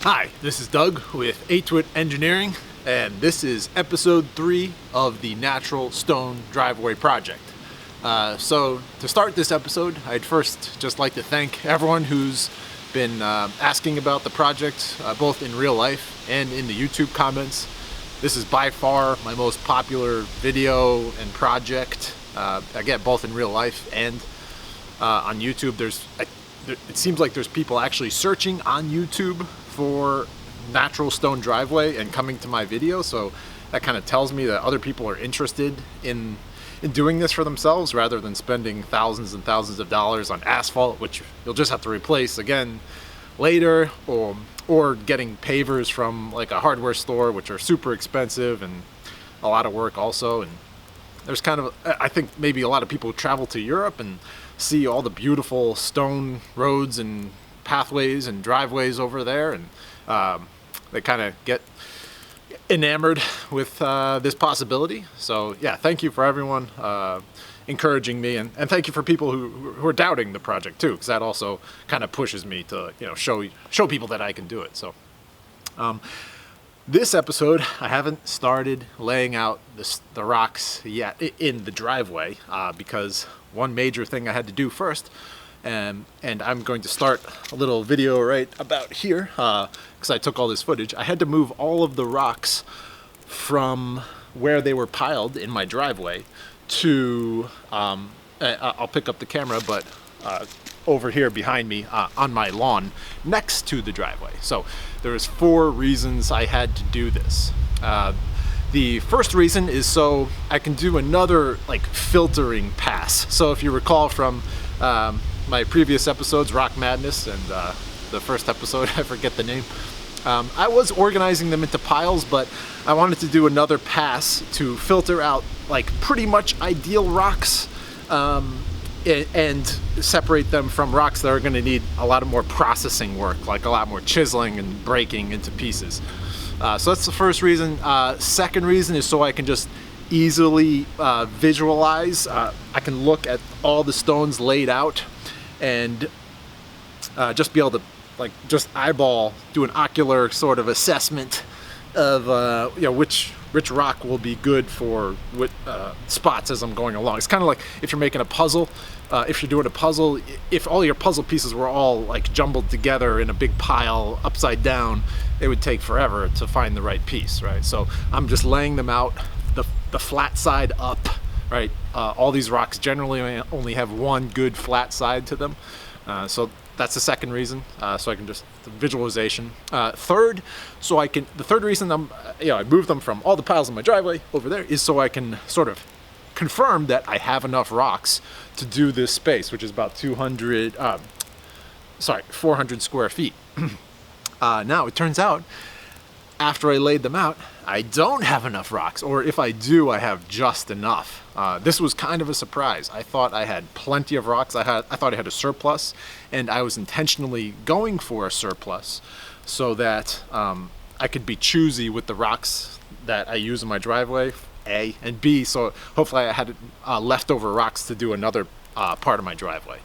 Hi, this is Doug with A2IT Engineering, and this is episode 3 of the Natural Stone Driveway Project. So to start this episode, I'd first just like to thank everyone who's been asking about the project, both in real life and in the YouTube comments. This is by far my most popular video and project, again, both in real life and on YouTube. It seems like there's people actually searching on YouTube for natural stone driveway and coming to my video, so that kind of tells me that other people are interested in doing this for themselves rather than spending thousands and thousands of dollars on asphalt, which you'll just have to replace again later, or getting pavers from like a hardware store, which are super expensive and a lot of work also. And there's kind of, I think maybe a lot of people travel to Europe and see all the beautiful stone roads and pathways and driveways over there, and they kind of get enamored with this possibility. So yeah, thank you for everyone encouraging me, and thank you for people who are doubting the project too, because that also kind of pushes me to show people that I can do it. So this episode, I haven't started laying out the rocks yet in the driveway because one major thing I had to do first, and I'm going to start a little video right about here because I took all this footage. I had to move all of the rocks from where they were piled in my driveway to, I'll pick up the camera, but over here behind me on my lawn next to the driveway. So there's 4 reasons I had to do this. The first reason is so I can do another like filtering pass. So if you recall from my previous episodes, Rock Madness, and the first episode, I forget the name, I was organizing them into piles, but I wanted to do another pass to filter out like pretty much ideal rocks and separate them from rocks that are going to need a lot of more processing work, like a lot more chiseling and breaking into pieces. So that's the first reason. Second reason is so I can just easily visualize. I can look at all the stones laid out and just be able to like just eyeball, do an ocular sort of assessment of which rock will be good for what spots as I'm going along. It's kind of like if you're making a puzzle. If you're doing a puzzle, if all your puzzle pieces were all like jumbled together in a big pile upside down, it would take forever to find the right piece, right? So I'm just laying them out, the flat side up, right? All these rocks generally only have one good flat side to them. So that's the second reason. So I can just, the visualization. Third, the third reason I moved them from all the piles in my driveway over there is so I can sort of confirm that I have enough rocks to do this space, which is about 400 square feet. Now it turns out after I laid them out, I don't have enough rocks, or if I do, I have just enough. This was kind of a surprise. I thought I had plenty of rocks. I thought I had a surplus, and I was intentionally going for a surplus so that I could be choosy with the rocks that I use in my driveway, A, and B, so hopefully I had leftover rocks to do another part of my driveway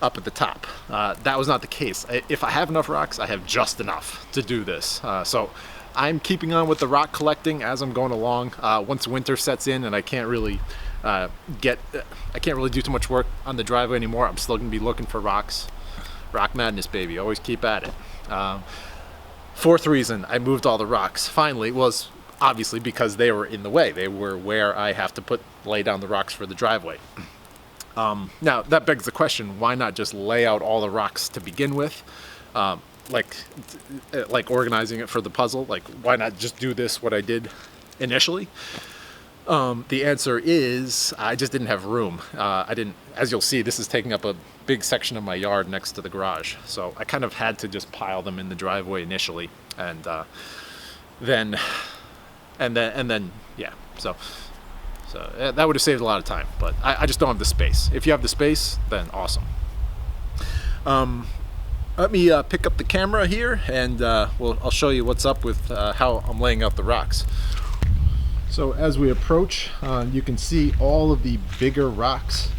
up at the top. That was not the case. If I have enough rocks, I have just enough to do this. So I'm keeping on with the rock collecting as I'm going along. Once winter sets in and I can't really do too much work on the driveway anymore, I'm still gonna be looking for rocks. Rock Madness, baby, always keep at it. Fourth reason I moved all the rocks finally was obviously because they were in the way. They were where I have to lay down the rocks for the driveway. Now that begs the question, why not just lay out all the rocks to begin with? Like organizing it for the puzzle, like why not just do this what I did initially? The answer is I just didn't have room. As you'll see, this is taking up a big section of my yard next to the garage. So I kind of had to just pile them in the driveway initially, and then yeah. So that would have saved a lot of time, but I just don't have the space. If you have the space, then awesome. Let me pick up the camera here, and I'll show you what's up with how I'm laying out the rocks. So as we approach, you can see all of the bigger rocks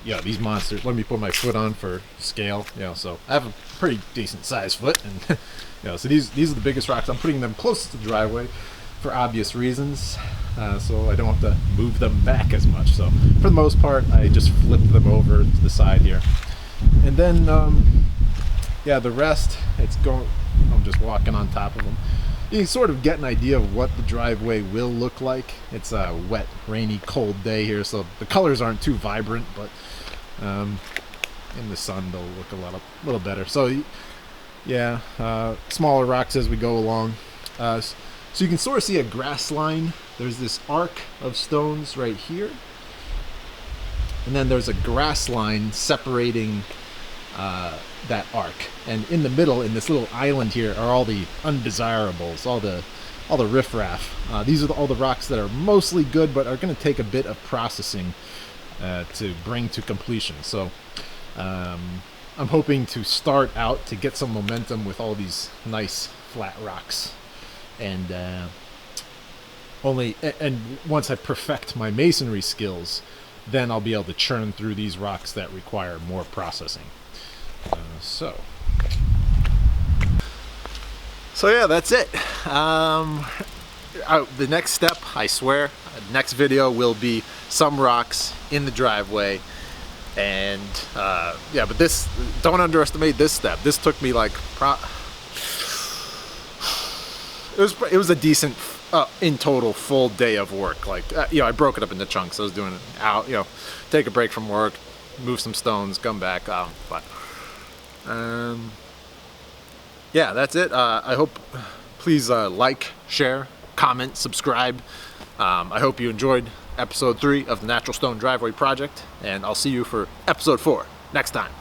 you know, these monsters, let me put my foot on for scale, you know, so I have a pretty decent sized foot, and you know, so these are the biggest rocks. I'm putting them closest to the driveway for obvious reasons, so I don't have to move them back as much. So for the most part, I just flip them over to the side here, and then yeah, the rest, I'm just walking on top of them. You can sort of get an idea of what the driveway will look like. It's a wet, rainy, cold day here, so the colors aren't too vibrant, but in the sun they'll look a little better. So yeah, smaller rocks as we go along. So you can sort of see a grass line. There's this arc of stones right here, and then there's a grass line separating that arc, and in the middle, in this little island here, are all the undesirables, all the riffraff. These are all the rocks that are mostly good, but are going to take a bit of processing to bring to completion. So I'm hoping to start out to get some momentum with all these nice flat rocks, and once I perfect my masonry skills, then I'll be able to churn through these rocks that require more processing. So yeah, that's it. The next step, I swear, the next video will be some rocks in the driveway, and yeah, but this, don't underestimate this step. This took me like it was a decent in total full day of work. Like you know, I broke it up into chunks. I was doing it out, you know, take a break from work, move some stones, come back, but yeah, that's it. I hope, please like, share, comment, subscribe. I hope you enjoyed episode 3 of the Natural Stone Driveway Project, and I'll see you for episode 4 next time.